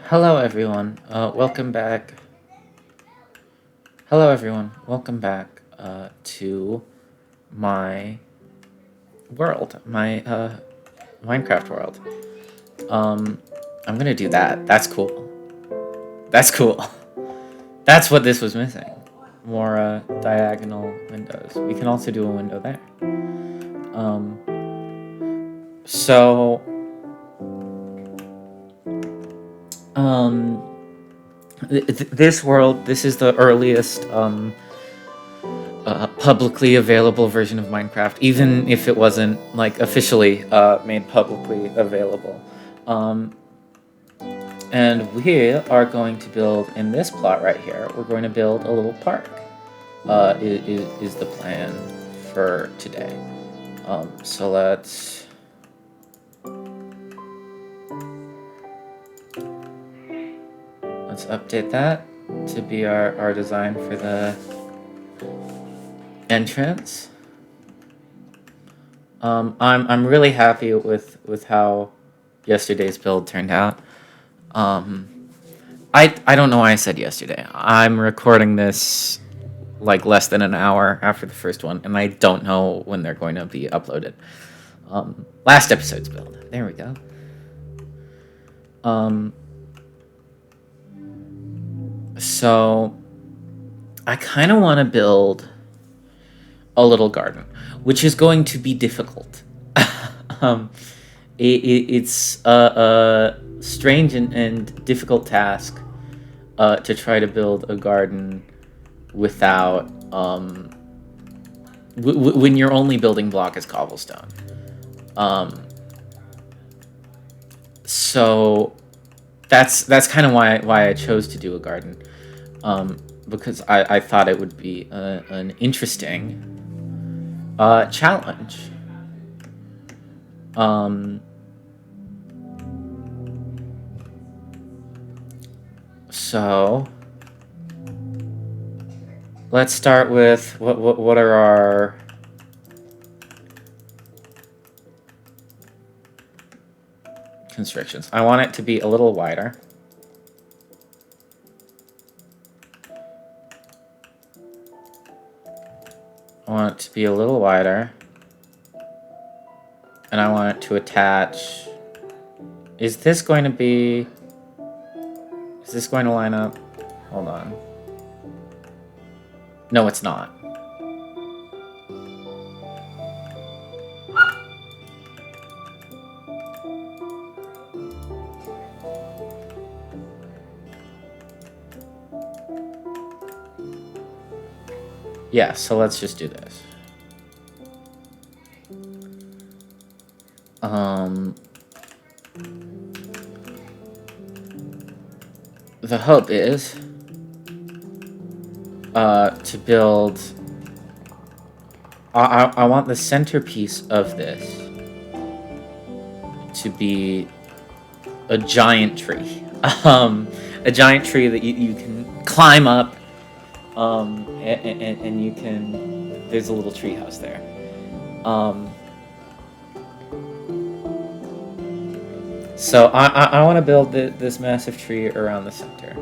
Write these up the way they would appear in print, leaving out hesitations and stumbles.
Hello everyone, welcome back. Hello everyone, welcome back to my world, my Minecraft world. I'm gonna do that. That's cool. That's cool. That's what this was missing. More diagonal windows. We can also do a window there. Um, so, um, this world, this is the earliest publicly available version of Minecraft, even if it wasn't like officially made publicly available. And we are going to build in this plot right here. We're going to build a little park. Is the plan for today. So let's update that to be our design for the entrance. I'm really happy with how yesterday's build turned out. I don't know why I said yesterday. I'm recording this like less than an hour after the first one, and I don't know when they're going to be uploaded. Last episode's build. There we go. So I kind of want to build a little garden, which is going to be difficult. It's a strange and difficult task to try to build a garden without when your only building block is cobblestone. So that's kind of why I chose to do a garden, because I thought it would be an interesting challenge. So let's start with what are our constrictions. I want it to be a little wider. I want it to be a little wider. And I want it to attach. Is this going to line up? Hold on. No, it's not. Yeah, so let's just do this. The hope is to build. I want the centerpiece of this to be a giant tree. A giant tree that you can climb up, and you can. There's a little tree house there. So I want to build this massive tree around the center.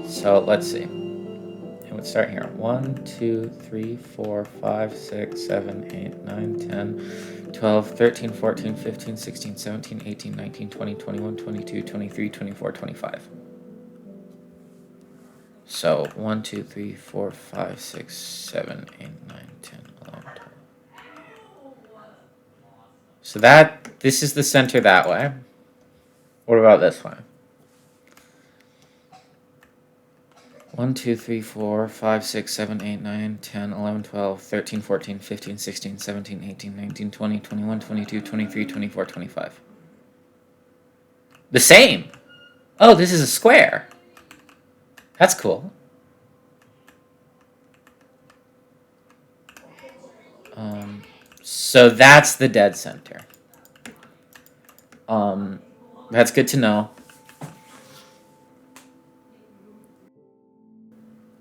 So let's see. And let's start here. 1, 2, 3, 4, 5, 6, 7, 8, 9, 10, 12, 13, 14, 15, 16, 17, 18, 19, 20, 21, 22, 23, 24, 25. So 1, 2, 3, 4, 5, 6, 7, 8, 9, 10, 11, 12. So this is the center that way. What about this one? 1, 2, 3, 4, 5, 6, 7, 8, 9, 10, 11, 12, 13, 14, 15, 16, 17, 18, 19, 20, 21, 22, 23, 24, 25. The same! Oh, this is a square. That's cool. So that's the dead center. That's good to know.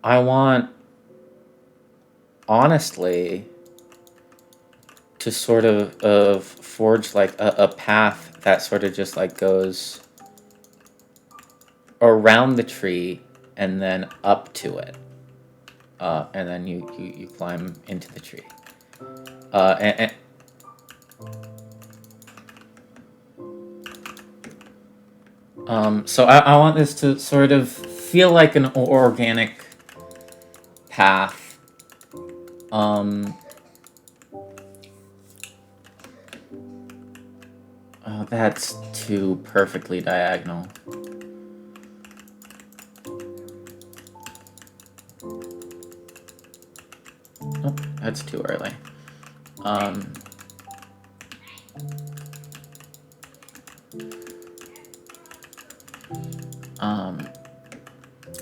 I want, honestly, to sort of forge like a path that sort of just like goes around the tree and then up to it. And then you climb into the tree. So I want this to sort of feel like an organic path. Oh, that's too perfectly diagonal. Oh, that's too early.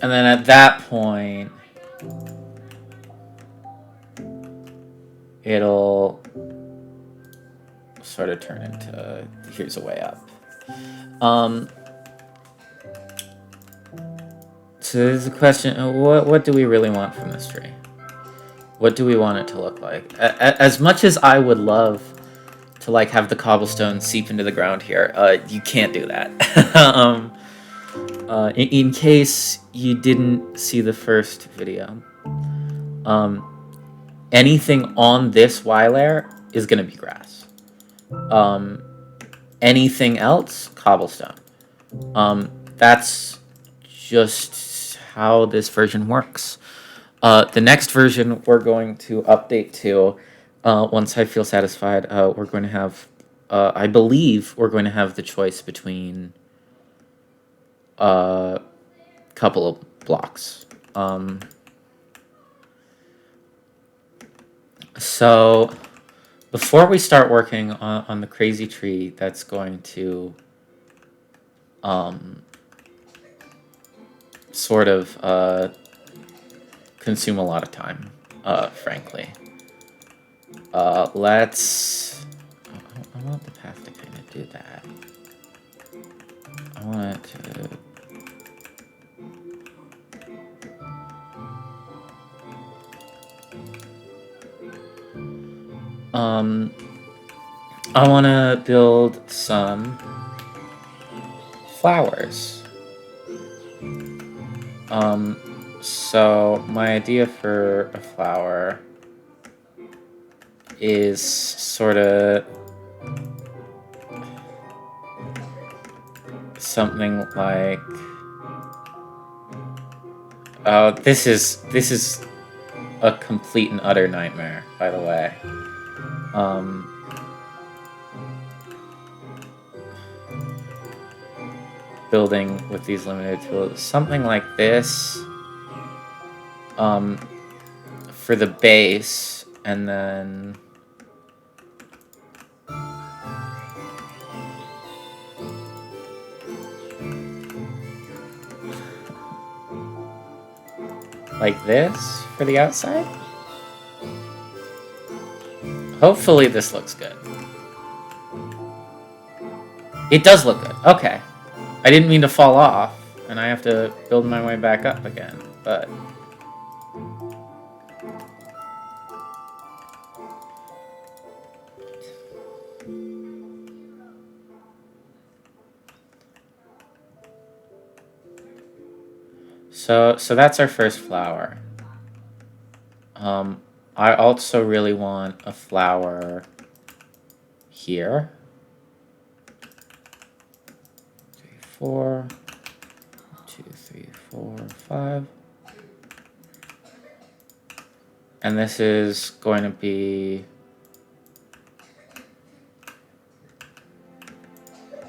And then at that point, it'll sort of turn into here's a way up. So there's a question: what do we really want from this tree? What do we want it to look like? As much as I would love to like have the cobblestone seep into the ground here, you can't do that. In case you didn't see the first video, anything on this Y layer is going to be grass. Anything else, cobblestone. That's just how this version works. The next version we're going to update to, once I feel satisfied, we're going to have, I believe we're going to have the choice between a couple of blocks. So before we start working on the crazy tree that's going to sort of consume a lot of time, frankly. Let's... I want the path to kind of do that. I want it to... I want to build some flowers. So my idea for a flower is sort of something like... this is a complete and utter nightmare, by the way. Building with these limited tools, something like this for the base, and then like this for the outside. Hopefully this looks good. It does look good. Okay. I didn't mean to fall off, and I have to build my way back up again, but... So that's our first flower. I also really want a flower here. 3, 4, 2, 3, 4, 5. And this is going to be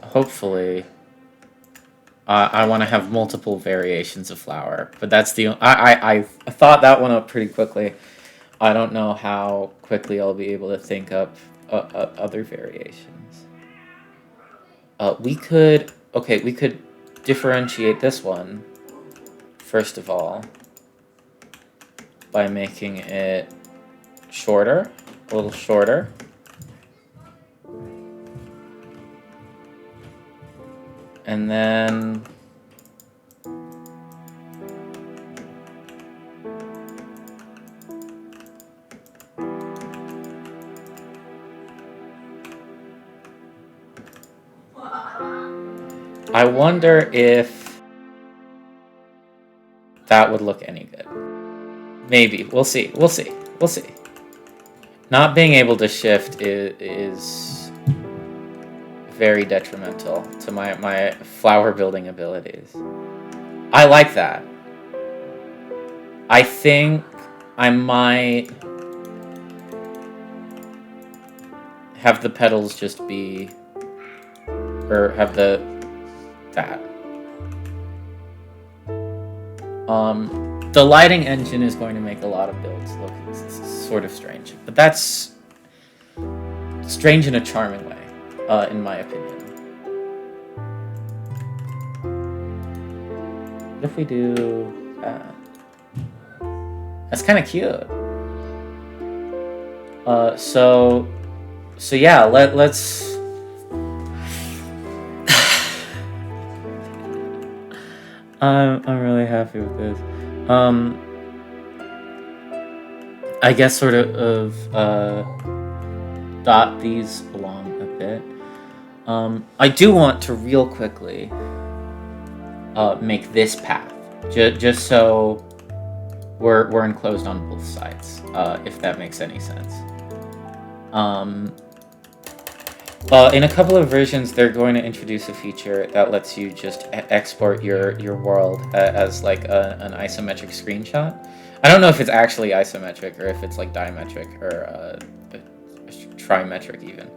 hopefully I want to have multiple variations of flower, but that's the I thought that one up pretty quickly. I don't know how quickly I'll be able to think up other variations. We could differentiate this one first of all by making it shorter, a little shorter. And then I wonder if that would look any good. Maybe. We'll see. We'll see. We'll see. Not being able to shift is very detrimental to my flower building abilities. I like that. I think I might have the petals just be, or have that. The lighting engine is going to make a lot of builds look sort of strange, but that's strange in a charming way, in my opinion. What if we do that? That's kind of cute. So yeah, let's. I'm really happy with this. I guess sort of dot these along a bit. I do want to real quickly make this path, just so we're enclosed on both sides, if that makes any sense. In a couple of versions, they're going to introduce a feature that lets you just export your world as like an isometric screenshot. I don't know if it's actually isometric or if it's like dimetric or trimetric even.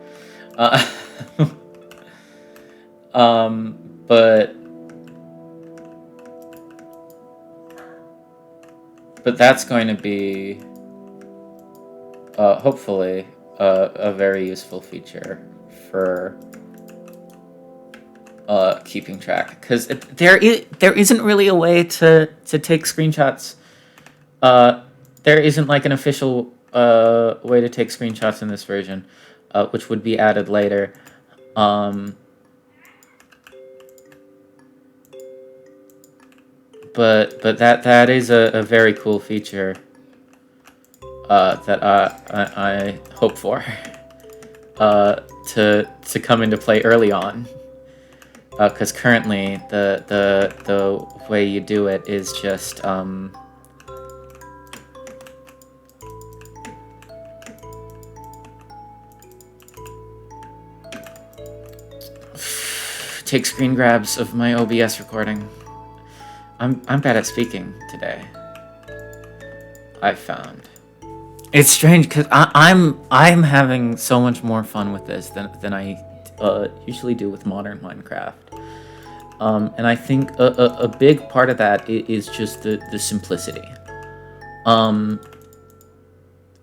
But that's going to be hopefully a very useful feature for keeping track, because there isn't really a way to take screenshots. There isn't like an official way to take screenshots in this version, which would be added later. But that is a very cool feature that I hope for to come into play early on, because currently the way you do it is just take screen grabs of my OBS recording. I'm bad at speaking today. I found. It's strange because I'm having so much more fun with this than I usually do with modern Minecraft. And I think a big part of that is just the simplicity.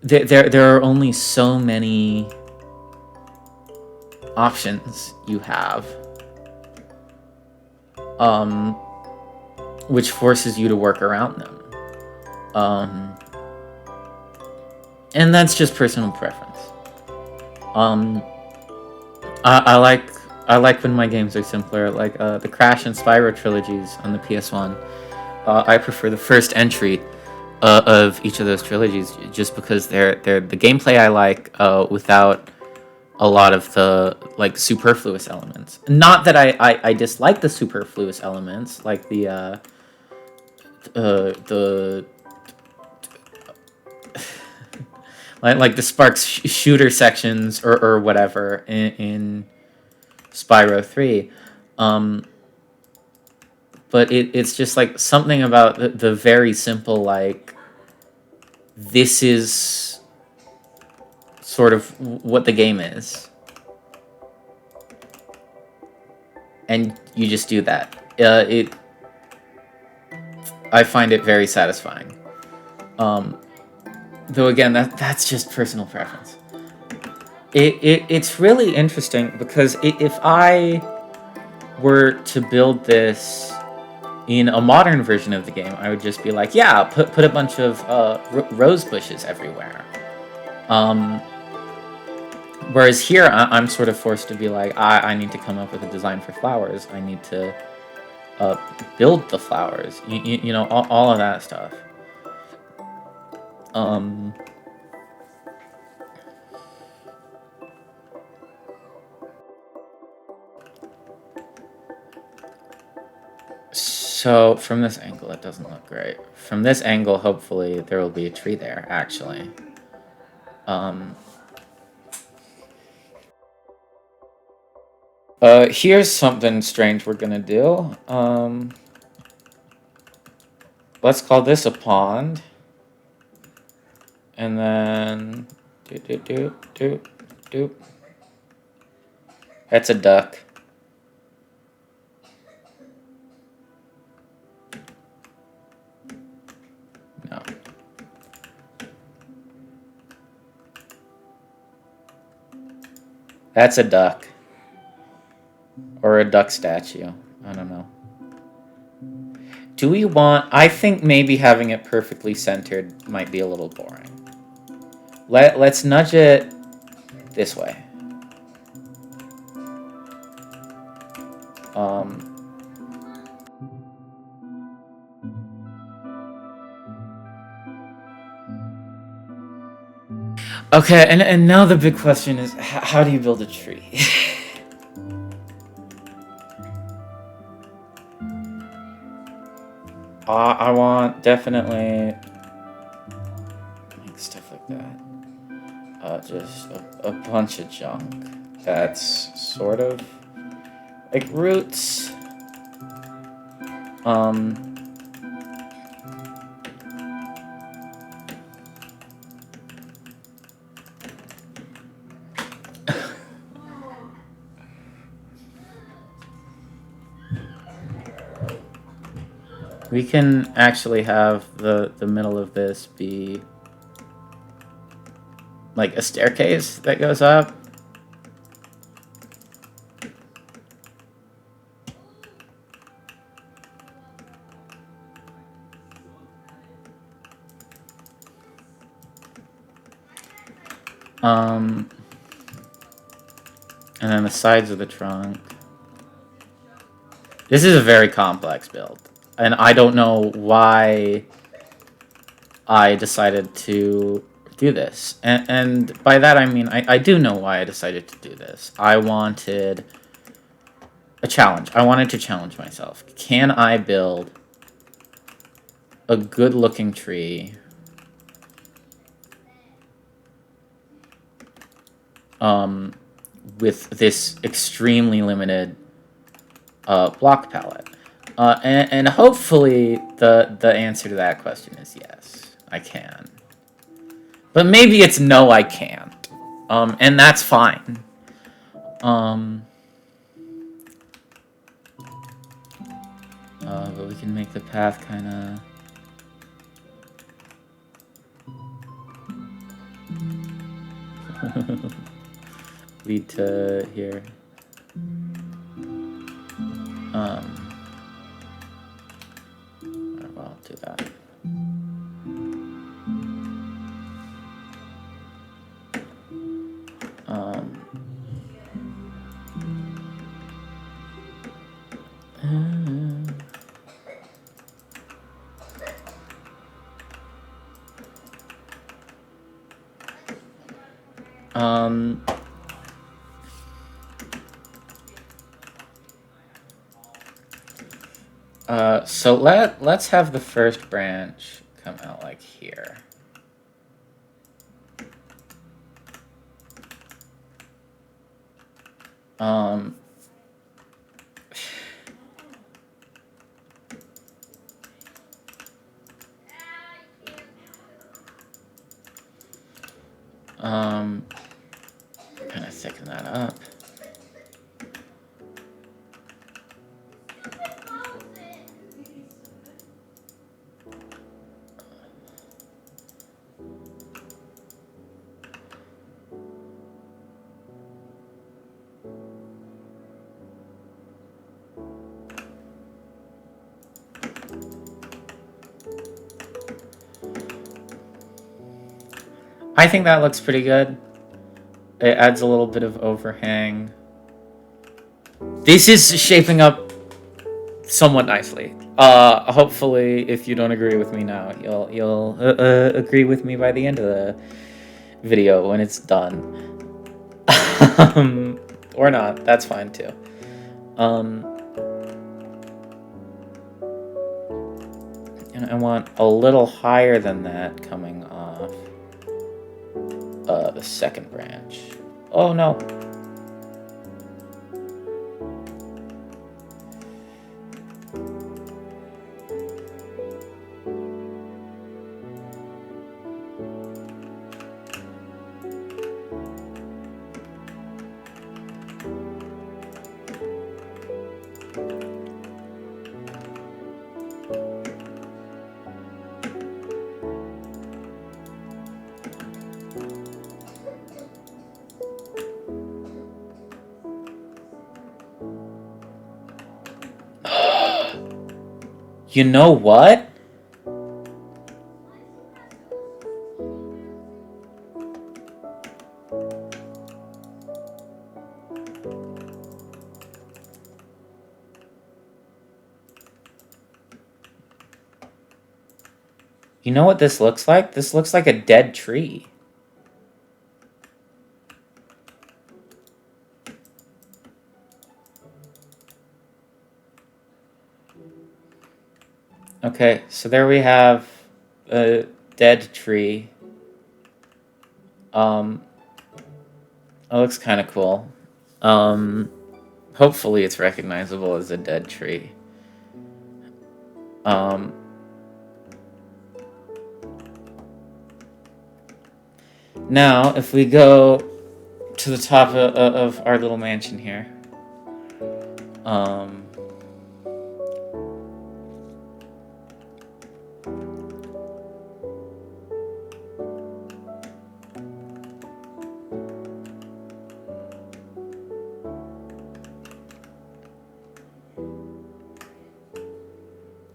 There are only so many options you have, which forces you to work around them. And that's just personal preference. I like when my games are simpler, like the Crash and Spyro trilogies on the PS1. I prefer the first entry of each of those trilogies just because they're the gameplay I like without a lot of the like superfluous elements. Not that I dislike the superfluous elements, like the like the Sparks shooter sections or whatever in Spyro 3. But it's just like something about the very simple, like, this is sort of what the game is. And you just do that. I find it very satisfying. Though again, that's just personal preference. It's really interesting because if I were to build this in a modern version of the game, I would just be like, yeah, put a bunch of rose bushes everywhere. Whereas here, I'm sort of forced to be like, I need to come up with a design for flowers. I need to build the flowers. You know, all of that stuff. So from this angle, it doesn't look great. From this angle, hopefully there will be a tree there, actually. Here's something strange we're gonna do. Let's call this a pond. And then That's a duck. No. That's a duck. Or a duck statue. I don't know. Do we want... I think maybe having it perfectly centered might be a little boring. Let's nudge it this way. Okay, and now the big question is, how do you build a tree? I want definitely like stuff like that. Just a bunch of junk that's sort of like roots. We can actually have the middle of this be like a staircase that goes up. And then the sides of the trunk. This is a very complex build. And I don't know why I decided to do this. And by that I mean, I do know why I decided to do this. I wanted a challenge. I wanted to challenge myself. Can I build a good-looking tree with this extremely limited block palette? And hopefully the answer to that question is yes, I can. But maybe it's no, I can't. And that's fine. But we can make the path kind of... lead to here. Well, I'll do that. So let's have the first branch come out like here. Kind of thicken that up. I think that looks pretty good. It adds a little bit of overhang. This is shaping up somewhat nicely. Hopefully, if you don't agree with me now, you'll agree with me by the end of the video when it's done. Or not, that's fine too. And I want a little higher than that coming off the second branch. Oh no. You know what? You know what this looks like? This looks like a dead tree. Okay, so there we have a dead tree. It looks kind of cool. Hopefully it's recognizable as a dead tree. Now, if we go to the top of our little mansion here,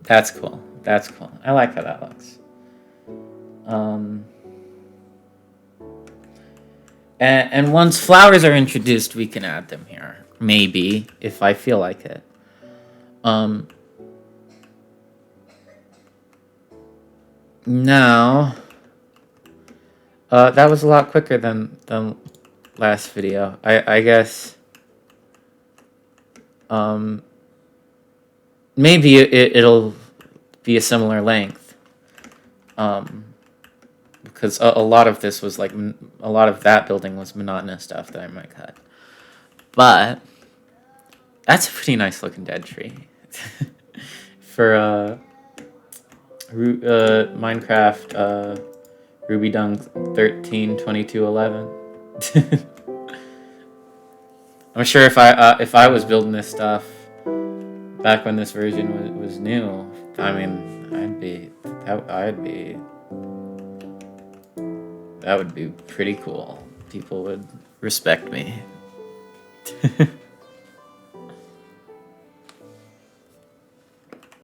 that's cool. That's cool. I like how that looks. And once flowers are introduced, we can add them here. Maybe, if I feel like it. Now, that was a lot quicker than the last video. I guess, maybe it'll be a similar length. Because a lot of this was like, a lot of that building was monotonous stuff that I might cut. But, that's a pretty nice looking dead tree. For, Minecraft, rd-132211. I'm sure if I was building this stuff back when this version was new, I mean, that would be pretty cool. People would respect me.